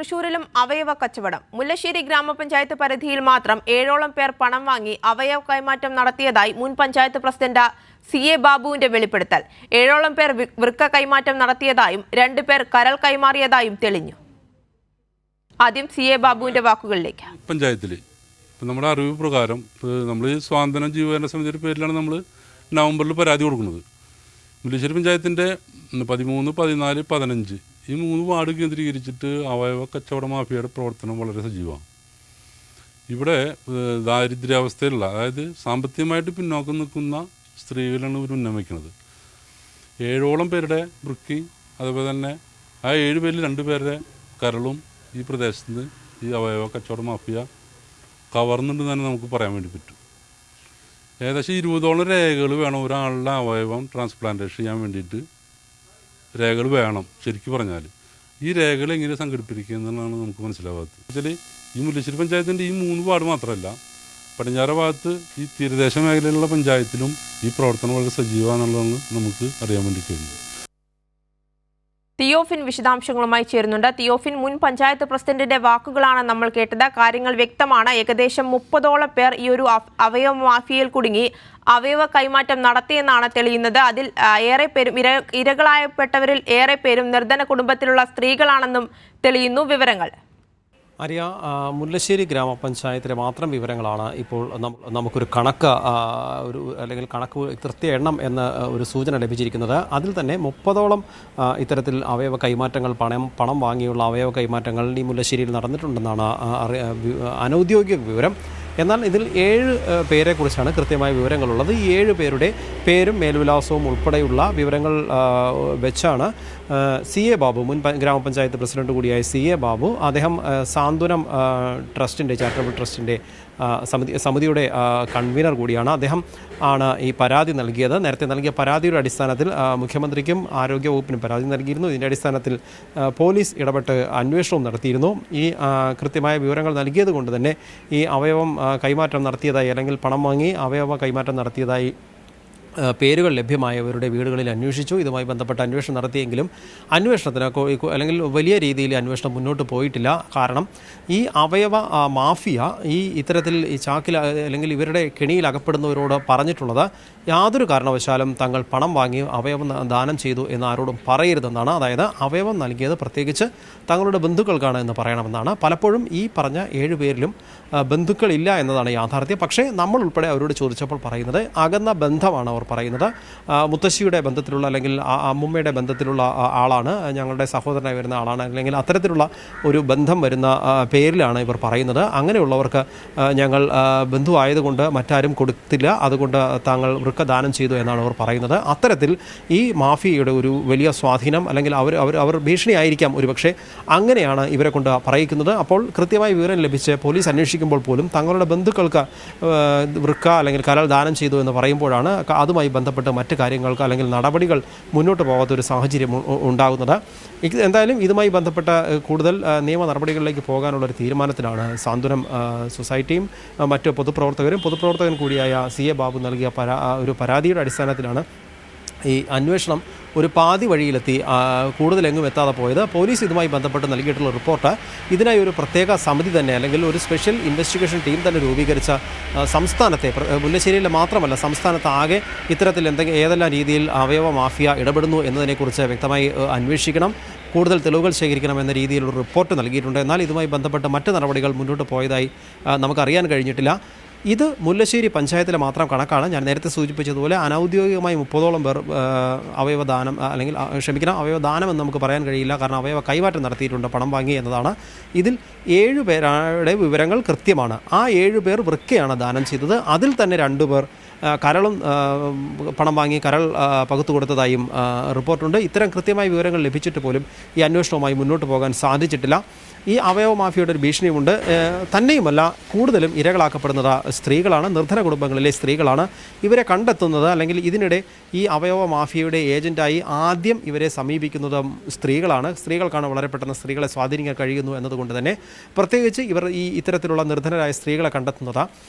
തൃശൂരിലും അവയവ കച്ചവടം. മുല്ലശ്ശേരി ഗ്രാമപഞ്ചായത്ത് പരിധിയിൽ മാത്രം 7ഓളം പേർ പണം വാങ്ങി അവയവ കൈമാറ്റം നടത്തിയതായി മുൻ പഞ്ചായത്ത് പ്രസിഡന്റ് CA ബാബുവിന്റെ വെളിപ്പെടുത്തൽ. 7ഓളം പേർ വൃക്ക കൈമാറ്റം നടത്തിയതായും 2 പേർ കരൾ കൈമാറിയതായും തെളിഞ്ഞു. ആദ്യം CA ബാബുവിന്റെ വാക്കുകളിലേക്ക്. പഞ്ചായത്തിൽ നമ്മുടെ അറിവ് പ്രകാരം നമ്മൾ സ്വാതന്ത്ര്യ ജീവകരണ സമിതിയുടെ പേരിലാണ് നമ്മൾ നവംബറിൽ പരാതി കൊടുക്കുന്നത്. മുല്ലശ്ശേരി പഞ്ചായത്തിൻ്റെ 13, 14, 15 ഈ 3 വാർഡ് കേന്ദ്രീകരിച്ചിട്ട് അവയവ കച്ചവട മാഫിയയുടെ പ്രവർത്തനം വളരെ സജീവമാണ്. ഇവിടെ ദാരിദ്ര്യാവസ്ഥയിലുള്ള, അതായത് സാമ്പത്തികമായിട്ട് പിന്നോക്കം നിൽക്കുന്ന സ്ത്രീകളാണ് ഇവർ ഉന്നമിക്കുന്നത്. 7ഓളം പേരുടെ വൃക്കി, അതുപോലെ തന്നെ ആ 7 പേരിൽ 2 പേരുടെ കരളും ഈ പ്രദേശത്ത് നിന്ന് ഈ അവയവ കച്ചവട മാഫിയ കവർന്നുണ്ടെന്ന് തന്നെ നമുക്ക് പറയാൻ വേണ്ടി പറ്റും. ഏകദേശം 20ഓളം രേഖകൾ വേണം ഒരാളുടെ അവയവം ട്രാൻസ്പ്ലാന്റേഷൻ ചെയ്യാൻ വേണ്ടിയിട്ട്. രേഖകൾ വേണം. ശരിക്കും പറഞ്ഞാൽ ഈ രേഖകൾ എങ്ങനെ സംഘടിപ്പിക്കുക എന്നുള്ളതാണ് നമുക്ക് മനസ്സിലാവാത്തത്. വെച്ചാൽ ഈ മുല്ലശ്ശേരി പഞ്ചായത്തിൻ്റെ ഈ 3 വാർഡ് മാത്രമല്ല, പടിഞ്ഞാറ് ഭാഗത്ത് ഈ തീരദേശ മേഖലയിലുള്ള പഞ്ചായത്തിലും ഈ പ്രവർത്തനം വളരെ സജീവമാണെന്നുള്ളതാണ് നമുക്ക് അറിയാൻ വേണ്ടി കഴിയുന്നത്. തിയോഫിൻ വിശദാംശങ്ങളുമായി ചേരുന്നുണ്ട്. തിയോഫിൻ, മുൻ പഞ്ചായത്ത് പ്രസിഡന്റിന്റെ വാക്കുകളാണ് നമ്മൾ കേട്ടത്. കാര്യങ്ങൾ വ്യക്തമാണ്. ഏകദേശം 30ഓളം പേർ ഈ ഒരു അവയവ മാഫിയയിൽ കുടുങ്ങി അവയവ കൈമാറ്റം നടത്തിയെന്നാണ് തെളിയുന്നത്. അതിൽ ഏറെ പേരും ഇരകളായപ്പെട്ടവരിൽ ഏറെ പേരും നിർധന കുടുംബത്തിലുള്ള സ്ത്രീകളാണെന്നും തെളിയുന്നു. വിവരങ്ങൾ ആര്യ, മുല്ലശ്ശേരി ഗ്രാമപഞ്ചായത്തിലെ മാത്രം വിവരങ്ങളാണ് ഇപ്പോൾ നമുക്കൊരു കണക്ക് അല്ലെങ്കിൽ കണക്ക് കൃത്യ എണ്ണം എന്ന ഒരു സൂചന ലഭിച്ചിരിക്കുന്നത്. അതിൽ തന്നെ 30ഓളം ഇത്തരത്തിൽ അവയവ കൈമാറ്റങ്ങൾ, പണം വാങ്ങിയുള്ള അവയവ കൈമാറ്റങ്ങൾ ഈ മുല്ലശ്ശേരിയിൽ നടന്നിട്ടുണ്ടെന്നാണ് അനൗദ്യോഗിക വിവരം. എന്നാൽ ഇതിൽ 7 പേരെക്കുറിച്ചാണ് കൃത്യമായ വിവരങ്ങളുള്ളത്. ഈ 7 പേരുടെ പേരും മേൽവിലാസവും ഉൾപ്പെടെയുള്ള വിവരങ്ങൾ വെച്ചാണ് CA ബാബു, മുൻ ഗ്രാമപഞ്ചായത്ത് പ്രസിഡന്റ് കൂടിയായ CA ബാബു, അദ്ദേഹം സാന്ത്വനം ട്രസ്റ്റിൻ്റെ, ചാരിറ്റബിൾ ട്രസ്റ്റിൻ്റെ സമിതിയുടെ കൺവീനർ കൂടിയാണ്. അദ്ദേഹം ആണ് ഈ പരാതി നൽകിയത്. നേരത്തെ നൽകിയ പരാതിയുടെ അടിസ്ഥാനത്തിൽ മുഖ്യമന്ത്രിക്കും ആരോഗ്യവകുപ്പിനും പരാതി നൽകിയിരുന്നു. ഇതിൻ്റെ അടിസ്ഥാനത്തിൽ പോലീസ് ഇടപെട്ട് അന്വേഷണവും നടത്തിയിരുന്നു. ഈ കൃത്യമായ വിവരങ്ങൾ നൽകിയത് കൊണ്ട് തന്നെ ഈ അവയവം കൈമാറ്റം നടത്തിയതായി, അല്ലെങ്കിൽ പണം വാങ്ങി അവയവ കൈമാറ്റം നടത്തിയതായി പേരുകൾ ലഭ്യമായവരുടെ വീടുകളിൽ അന്വേഷിച്ചു. ഇതുമായി ബന്ധപ്പെട്ട അന്വേഷണം നടത്തിയെങ്കിലും അന്വേഷണത്തിന് അല്ലെങ്കിൽ വലിയ രീതിയിൽ അന്വേഷണം മുന്നോട്ട് പോയിട്ടില്ല. കാരണം ഈ അവയവ മാഫിയ ഈ ഇത്തരത്തിൽ ഈ ചാക്കിൽ അല്ലെങ്കിൽ ഇവരുടെ കെണിയിൽ അകപ്പെടുന്നവരോട് പറഞ്ഞിട്ടുള്ളത് യാതൊരു കാരണവശാലും തങ്ങൾ പണം വാങ്ങി അവയവം ദാനം ചെയ്തു എന്ന് ആരോടും പറയരുതെന്നാണ്. അതായത് അവയവം നൽകിയത് പ്രത്യേകിച്ച് തങ്ങളുടെ ബന്ധുക്കൾക്കാണ് എന്ന് പറയണമെന്നാണ്. പലപ്പോഴും ഈ പറഞ്ഞ 7 പേരിലും ബന്ധുക്കളില്ല എന്നതാണ് യാഥാർത്ഥ്യം. പക്ഷേ നമ്മൾ ഉൾപ്പെടെ അവരോട് ചോദിച്ചപ്പോൾ പറയുന്നത് അകന്ന ബന്ധമാണ് അവർ പറയുന്നത്. മുത്തശ്ശിയുടെ ബന്ധത്തിലുള്ള, അല്ലെങ്കിൽ അമ്മുമ്മയുടെ ബന്ധത്തിലുള്ള ആളാണ്, ഞങ്ങളുടെ സഹോദരനായി വരുന്ന ആളാണ്, അല്ലെങ്കിൽ അത്തരത്തിലുള്ള ഒരു ബന്ധം വരുന്ന പേരിലാണ് ഇവർ പറയുന്നത്. അങ്ങനെയുള്ളവർക്ക് ഞങ്ങൾ ബന്ധുവായതുകൊണ്ട് മറ്റാരും കൊടുത്തില്ല, അതുകൊണ്ട് താങ്കൾ വൃക്ക ദാനം ചെയ്തു എന്നാണ് അവർ പറയുന്നത്. അത്തരത്തിൽ ഈ മാഫിയയുടെ ഒരു വലിയ സ്വാധീനം, അല്ലെങ്കിൽ അവർ ഭീഷണിയായിരിക്കാം ഒരുപക്ഷെ, അങ്ങനെയാണ് ഇവരെ കൊണ്ട് പറയിക്കുന്നത്. അപ്പോൾ കൃത്യമായ വിവരം ലഭിച്ച് പോലീസ് അന്വേഷിക്കുമ്പോൾ പോലും തങ്ങളുടെ ബന്ധുക്കൾക്ക് വൃക്ക അല്ലെങ്കിൽ കരൾ ദാനം ചെയ്തു എന്ന് പറയുമ്പോഴാണ് അതുമായി ബന്ധപ്പെട്ട് മറ്റ് കാര്യങ്ങൾക്ക് അല്ലെങ്കിൽ നടപടികൾ മുന്നോട്ട് പോകാത്തൊരു സാഹചര്യം ഉണ്ടാകുന്നത്. എന്തായാലും ഇതുമായി ബന്ധപ്പെട്ട കൂടുതൽ നിയമ നടപടികളിലേക്ക് പോകാനുള്ളൊരു തീരുമാനത്തിലാണ് സാന്ത്വനം സൊസൈറ്റിയും മറ്റ് പൊതുപ്രവർത്തകൻ കൂടിയായ CA ബാബു നൽകിയ ഒരു പരാതിയുടെ അടിസ്ഥാനത്തിലാണ് ഈ അന്വേഷണം ഒരു പാതി വഴിയിലെത്തി കൂടുതലെങ്ങും എത്താതെ പോയത്. പോലീസ് ഇതുമായി ബന്ധപ്പെട്ട് നൽകിയിട്ടുള്ള റിപ്പോർട്ട് ഇതിനായി ഒരു പ്രത്യേക സമിതി തന്നെ, അല്ലെങ്കിൽ ഒരു സ്പെഷ്യൽ ഇൻവെസ്റ്റിഗേഷൻ ടീം തന്നെ രൂപീകരിച്ച സംസ്ഥാനത്തെ, മുല്ലശ്ശേരിയിലെ മാത്രമല്ല സംസ്ഥാനത്താകെ ഇത്തരത്തിൽ ഏതെല്ലാം രീതിയിൽ അവയവ മാഫിയ ഇടപെടുന്നു എന്നതിനെക്കുറിച്ച് വ്യക്തമായി അന്വേഷിക്കണം, കൂടുതൽ തെളിവുകൾ ശേഖരിക്കണം എന്ന രീതിയിലുള്ള റിപ്പോർട്ട് നൽകിയിട്ടുണ്ട്. എന്നാൽ ഇതുമായി ബന്ധപ്പെട്ട് മറ്റ് നടപടികൾ മുന്നോട്ട് പോയതായി നമുക്കറിയാൻ കഴിഞ്ഞിട്ടില്ല. ഇത് മുല്ലശ്ശേരി പഞ്ചായത്തിലെ മാത്രം കണക്കാണ്. ഞാൻ നേരത്തെ സൂചിപ്പിച്ചതുപോലെ അനൗദ്യോഗികമായി 30ഓളം പേർ അവയവദാനം, അല്ലെങ്കിൽ അവയവദാനം എന്ന് നമുക്ക് പറയാൻ കഴിയില്ല, കാരണം അവയവ കൈമാറ്റം നടത്തിയിട്ടുണ്ട്, പണം വാങ്ങി എന്നതാണ്. ഇതിൽ 7 പേരുടെ വിവരങ്ങൾ കൃത്യമാണ്. ആ 7 പേർ വൃക്കയാണ് ദാനം ചെയ്തത്. അതിൽ തന്നെ 2 പേർ കരളും പണം വാങ്ങി കരൾ പകുത്തു കൊടുത്തതായും റിപ്പോർട്ടുണ്ട്. ഇത്തരം കൃത്യമായ വിവരങ്ങൾ ലഭിച്ചിട്ട് പോലും ഈ അന്വേഷണവുമായി മുന്നോട്ട് പോകാൻ സാധിച്ചിട്ടില്ല. ഈ അവയവ മാഫിയയുടെ ഒരു ഭീഷണിയുമുണ്ട്. തന്നെയുമല്ല, കൂടുതലും ഇരകളാക്കപ്പെടുന്നത് സ്ത്രീകളാണ്, നിർധന കുടുംബങ്ങളിലെ സ്ത്രീകളാണ്. ഇവരെ കണ്ടെത്തുന്നത്, അല്ലെങ്കിൽ ഇതിനിടെ ഈ അവയവ മാഫിയയുടെ ഏജൻറ്റായി ആദ്യം ഇവരെ സമീപിക്കുന്നത് സ്ത്രീകൾക്കാണ് വളരെ പെട്ടെന്ന് സ്ത്രീകളെ സ്വാധീനിക്കാൻ കഴിയുന്നു എന്നതുകൊണ്ട് തന്നെ പ്രത്യേകിച്ച് ഇവർ ഈ ഇത്തരത്തിലുള്ള നിർധനരായ സ്ത്രീകളെ കണ്ടെത്തുന്നത്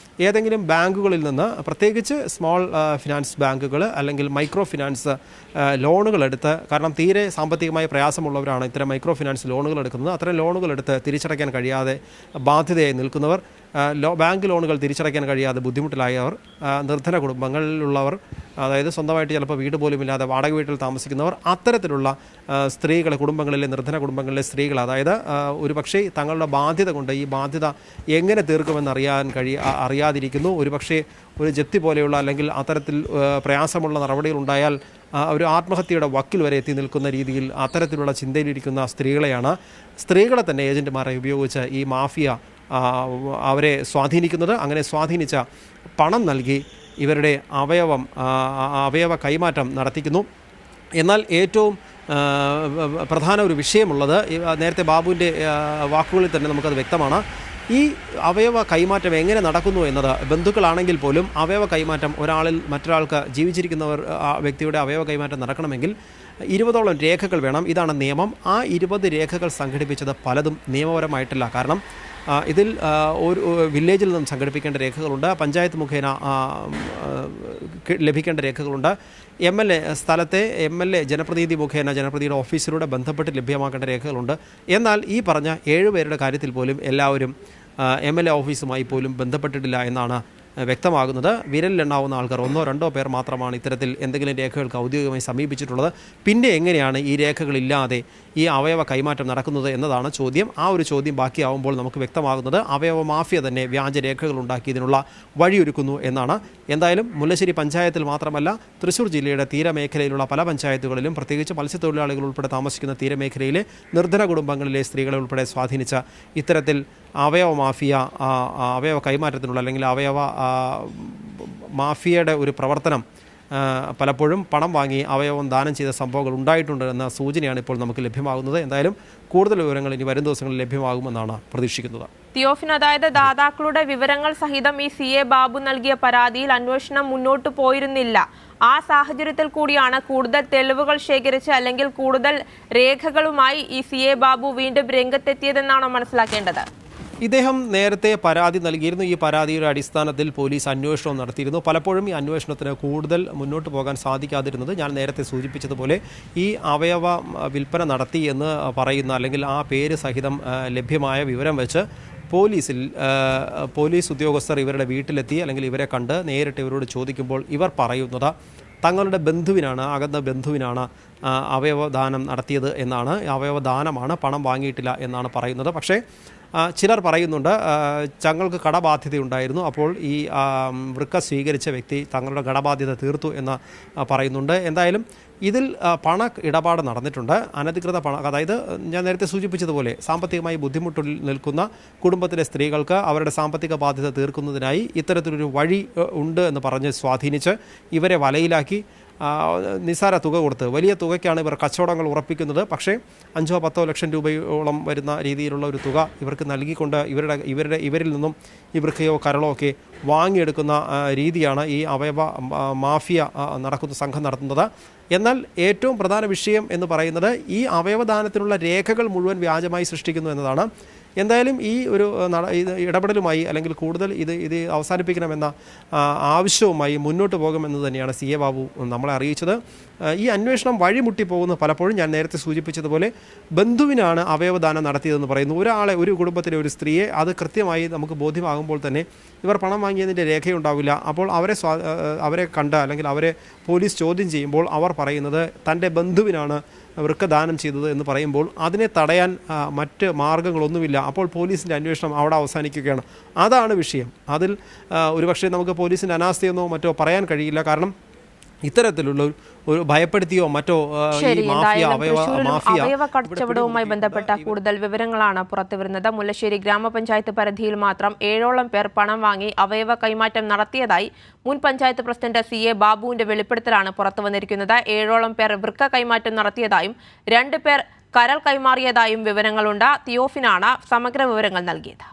ഏതെങ്കിലും ബാങ്കുകളിൽ നിന്ന്, പ്രത്യേകിച്ച് സ്മോൾ ഫിനാൻസ് ബാങ്കുകൾ അല്ലെങ്കിൽ മൈക്രോ ഫിനാൻസ് ലോണുകൾ എടുത്ത്, കാരണം തീരെ സാമ്പത്തികമായി പ്രയാസമുള്ളവരാണ് ഇത്തരം മൈക്രോ ഫിനാൻസ് ലോണുകൾ എടുക്കുന്നത്. അത്തരം ലോണുകൾ എടുത്ത് തിരിച്ചടയ്ക്കാൻ കഴിയാതെ ബാധ്യതയായി നിൽക്കുന്നവർ, ബാങ്ക് ലോണുകൾ തിരിച്ചടയ്ക്കാൻ കഴിയാതെ ബുദ്ധിമുട്ടിലായവർ, നിർധന കുടുംബങ്ങളിലുള്ളവർ, അതായത് സ്വന്തമായിട്ട് ചിലപ്പോൾ വീട് പോലും ഇല്ലാതെ വാടക വീട്ടിൽ താമസിക്കുന്നവർ, അത്തരത്തിലുള്ള സ്ത്രീകൾ, കുടുംബങ്ങളിലെ നിർധന കുടുംബങ്ങളിലെ സ്ത്രീകൾ, അതായത് ഒരുപക്ഷെ തങ്ങളുടെ ബാധ്യത കൊണ്ട് ഈ ബാധ്യത എങ്ങനെ തീർക്കുമെന്ന് അറിയാതിരിക്കുന്നു. ഒരുപക്ഷെ ഒരു ജപ്തി പോലെയുള്ള അല്ലെങ്കിൽ അത്തരത്തിൽ പ്രയാസമുള്ള നടപടികളുണ്ടായാൽ ഒരു ആത്മഹത്യയുടെ വക്കിൽ വരെ എത്തി നിൽക്കുന്ന രീതിയിൽ അത്തരത്തിലുള്ള ചിന്തയിലിരിക്കുന്ന സ്ത്രീകളെ തന്നെ ഏജന്റുമാരെ ഉപയോഗിച്ച് ഈ മാഫിയ അവരെ സ്വാധീനിക്കുന്നത്. അങ്ങനെ സ്വാധീനിച്ച പണം നൽകി ഇവരുടെ അവയവ കൈമാറ്റം നടത്തിക്കുന്നു. എന്നാൽ ഏറ്റവും പ്രധാന ഒരു വിഷയമുള്ളത്, നേരത്തെ ബാബുവിൻ്റെ വാക്കുകളിൽ തന്നെ നമുക്കത് വ്യക്തമാണ്, ഈ അവയവ കൈമാറ്റം എങ്ങനെ നടക്കുന്നു എന്നത്. ബന്ധുക്കളാണെങ്കിൽ പോലും അവയവ കൈമാറ്റം ഒരാളിൽ മറ്റൊരാൾക്ക്, ജീവിച്ചിരിക്കുന്നവർ വ്യക്തിയുടെ അവയവ കൈമാറ്റം നടക്കണമെങ്കിൽ 20ഓളം രേഖകൾ വേണം. ഇതാണ് നിയമം. ആ 20 രേഖകൾ സംഘടിപ്പിച്ചത് പലതും നിയമപരമായിട്ടില്ല. കാരണം ഇതിൽ ഒരു വില്ലേജിൽ നിന്നും സംഘടിപ്പിക്കേണ്ട രേഖകളുണ്ട്, പഞ്ചായത്ത് മുഖേന ലഭിക്കേണ്ട രേഖകളുണ്ട്, സ്ഥലത്തെ MLA ജനപ്രതിനിധി മുഖേന ജനപ്രതിനിധിയുടെ ഓഫീസിലൂടെ ബന്ധപ്പെട്ട് ലഭ്യമാക്കേണ്ട രേഖകളുണ്ട്. എന്നാൽ ഈ പറഞ്ഞ 7 പേരുടെ കാര്യത്തിൽ പോലും എല്ലാവരും MLA ഓഫീസുമായി പോലും ബന്ധപ്പെട്ടിട്ടില്ല എന്നാണ് വ്യക്തമാകുന്നത്. വിരലിലെണ്ണാവുന്ന ആൾക്കാർ 1-2 പേർ മാത്രമാണ് ഇത്തരത്തിൽ എന്തെങ്കിലും രേഖകൾക്ക് ഔദ്യോഗികമായി സമീപിച്ചിട്ടുള്ളത്. പിന്നെ എങ്ങനെയാണ് ഈ രേഖകളില്ലാതെ ഈ അവയവ കൈമാറ്റം നടക്കുന്നത് എന്നതാണ് ചോദ്യം. ആ ഒരു ചോദ്യം ബാക്കിയാവുമ്പോൾ നമുക്ക് വ്യക്തമാകുന്നത് അവയവ മാഫിയ തന്നെ വ്യാജരേഖകൾ ഉണ്ടാക്കി ഇതിനുള്ള വഴിയൊരുക്കുന്നു എന്നാണ്. എന്തായാലും മുല്ലശ്ശേരി പഞ്ചായത്തിൽ മാത്രമല്ല, തൃശ്ശൂർ ജില്ലയുടെ തീരമേഖലയിലുള്ള പല പഞ്ചായത്തുകളിലും, പ്രത്യേകിച്ച് മത്സ്യത്തൊഴിലാളികൾ ഉൾപ്പെടെ താമസിക്കുന്ന തീരമേഖലയിലെ നിർധന കുടുംബങ്ങളിലെ സ്ത്രീകളെ ഉൾപ്പെടെ സ്വാധീനിച്ച ഇത്തരത്തിൽ അവയവ മാഫിയ, അവയവ കൈമാറ്റത്തിനുള്ള അല്ലെങ്കിൽ അവയവ മാഫിയയുടെ ഒരു പ്രവർത്തനം, പലപ്പോഴും പണം വാങ്ങി അവയവം ദാനം ചെയ്ത സംഭവങ്ങൾ ഉണ്ടായിട്ടുണ്ട് എന്ന സൂചനയാണ് ഇപ്പോൾ നമുക്ക് ലഭ്യമാകുന്നത്. എന്തായാലും കൂടുതൽ വിവരങ്ങൾ ഇനി വരും ദിവസങ്ങളിൽ ലഭ്യമാകുമെന്നാണ് പ്രതീക്ഷിക്കുന്നത്. തിയോഫിൻ, അതായത് ദാതാക്കളുടെ വിവരങ്ങൾ സഹിതം ഈ CA ബാബു നൽകിയ പരാതിയിൽ അന്വേഷണം മുന്നോട്ട് പോയിരുന്നില്ല. ആ സാഹചര്യത്തിൽ കൂടിയാണ് കൂടുതൽ തെളിവുകൾ ശേഖരിച്ച് അല്ലെങ്കിൽ കൂടുതൽ രേഖകളുമായി ഈ CA ബാബു വീണ്ടും രംഗത്തെത്തിയതെന്നാണോ മനസ്സിലാക്കേണ്ടത്? ഇദ്ദേഹം നേരത്തെ പരാതി നൽകിയിരുന്നു. ഈ പരാതിയുടെ അടിസ്ഥാനത്തിൽ പോലീസ് അന്വേഷണം നടത്തിയിരുന്നു. പലപ്പോഴും ഈ അന്വേഷണത്തിന് കൂടുതൽ മുന്നോട്ട് പോകാൻ സാധിക്കാതിരുന്നത് ഞാൻ നേരത്തെ സൂചിപ്പിച്ചതുപോലെ ഈ അവയവ വിൽപ്പന നടത്തി എന്ന് പറയുന്ന അല്ലെങ്കിൽ ആ പേര് സഹിതം ലഭ്യമായ വിവരം വെച്ച് പോലീസ് ഉദ്യോഗസ്ഥർ ഇവരുടെ വീട്ടിലെത്തി അല്ലെങ്കിൽ ഇവരെ കണ്ട് നേരിട്ട് ഇവരോട് ചോദിക്കുമ്പോൾ ഇവർ പറയുന്നത് തങ്ങളുടെ ബന്ധുവിനാണ്, അകന്ന ബന്ധുവിനാണ് അവയവദാനം നടത്തിയത് എന്നാണ്. അവയവദാനമാണ്, പണം വാങ്ങിയിട്ടില്ല എന്നാണ് പറയുന്നത്. പക്ഷേ ചിലർ പറയുന്നുണ്ട് തങ്ങൾക്ക് കടബാധ്യതയുണ്ടായിരുന്നു, അപ്പോൾ ഈ വൃക്ക സ്വീകരിച്ച വ്യക്തി തങ്ങളുടെ കടബാധ്യത തീർത്തു എന്ന് പറയുന്നുണ്ട്. എന്തായാലും ഇതിൽ പണ ഇടപാട് നടന്നിട്ടുണ്ട്. അനധികൃത അതായത് ഞാൻ നേരത്തെ സൂചിപ്പിച്ചതുപോലെ സാമ്പത്തികമായി ബുദ്ധിമുട്ടിൽ നിൽക്കുന്ന കുടുംബത്തിലെ സ്ത്രീകൾക്ക് അവരുടെ സാമ്പത്തിക ബാധ്യത തീർക്കുന്നതിനായി ഇത്തരത്തിലൊരു വഴി ഉണ്ട് എന്ന് പറഞ്ഞ് സ്വാധീനിച്ച് ഇവരെ വലയിലാക്കി നിസ്സാര തുക കൊടുത്ത്, വലിയ തുകയ്ക്കാണ് ഇവർ കച്ചവടങ്ങൾ ഉറപ്പിക്കുന്നത്. പക്ഷേ 5-10 ലക്ഷം രൂപയോളം വരുന്ന രീതിയിലുള്ള ഒരു തുക ഇവർക്ക് നൽകിക്കൊണ്ട് ഇവരിൽ നിന്നും ഈ വൃക്കയോ കരളോ ഒക്കെ വാങ്ങിയെടുക്കുന്ന രീതിയാണ് ഈ അവയവ മാഫിയ നടക്കുന്ന സംഘം നടത്തുന്നത്. എന്നാൽ ഏറ്റവും പ്രധാന വിഷയം എന്ന് പറയുന്നത് ഈ അവയവദാനത്തിനുള്ള രേഖകൾ മുഴുവൻ വ്യാജമായി സൃഷ്ടിക്കുന്നു എന്നതാണ്. എന്തായാലും ഈ ഒരു ഇടപെടലുമായി അല്ലെങ്കിൽ കൂടുതൽ ഇത് അവസാനിപ്പിക്കണമെന്ന ആവശ്യവുമായി മുന്നോട്ട് പോകുമെന്ന് തന്നെയാണ് CA ബാബു നമ്മളെ അറിയിച്ചത്. ഈ അന്വേഷണം വഴിമുട്ടി പോകുന്നു. പലപ്പോഴും ഞാൻ നേരത്തെ സൂചിപ്പിച്ചതുപോലെ ബന്ധുവിനാണ് അവയവദാനം നടത്തിയതെന്ന് പറയുന്നു. ഒരു കുടുംബത്തിലെ ഒരു സ്ത്രീയെ അത് കൃത്യമായി നമുക്ക് ബോധ്യമാകുമ്പോൾ തന്നെ ഇവർ പണം വാങ്ങിയതിൻ്റെ രേഖയുണ്ടാവില്ല. അപ്പോൾ അവരെ കണ്ട് അല്ലെങ്കിൽ അവരെ പോലീസ് ചോദ്യം ചെയ്യുമ്പോൾ അവർ പറയുന്നത് തൻ്റെ ബന്ധുവിനാണ് വൃക്കദാനം ചെയ്തത് എന്ന് പറയുമ്പോൾ അതിനെ തടയാൻ മറ്റ് മാർഗ്ഗങ്ങളൊന്നുമില്ല. അപ്പോൾ പോലീസിൻ്റെ അന്വേഷണം അവിടെ അവസാനിക്കുകയാണ്. അതാണ് വിഷയം. അതിൽ ഒരുപക്ഷെ നമുക്ക് പോലീസിൻ്റെ അനാസ്ഥയെന്നോ മറ്റോ പറയാൻ കഴിയില്ല. കാരണം ഇത്തരത്തിലുള്ള ഒരു ഭയപ്പെടുത്തിയോ മറ്റോ അവയവ കച്ചവടവുമായി ബന്ധപ്പെട്ട കൂടുതൽ വിവരങ്ങളാണ് പുറത്തുവരുന്നത്. മുല്ലശ്ശേരി ഗ്രാമപഞ്ചായത്ത് പരിധിയിൽ മാത്രം 7ഓളം പേർ പണം വാങ്ങി അവയവ കൈമാറ്റം നടത്തിയതായി മുൻ പഞ്ചായത്ത് പ്രസിഡന്റ് CA ബാബുവിന്റെ വെളിപ്പെടുത്തലാണ് പുറത്തുവന്നിരിക്കുന്നത്. 7ഓളം പേർ വൃക്ക കൈമാറ്റം നടത്തിയതായും 2 പേർ കരൾ കൈമാറിയതായും വിവരങ്ങളുണ്ട്. തിയോഫിനാണ് സമഗ്ര വിവരങ്ങൾ നൽകിയത്.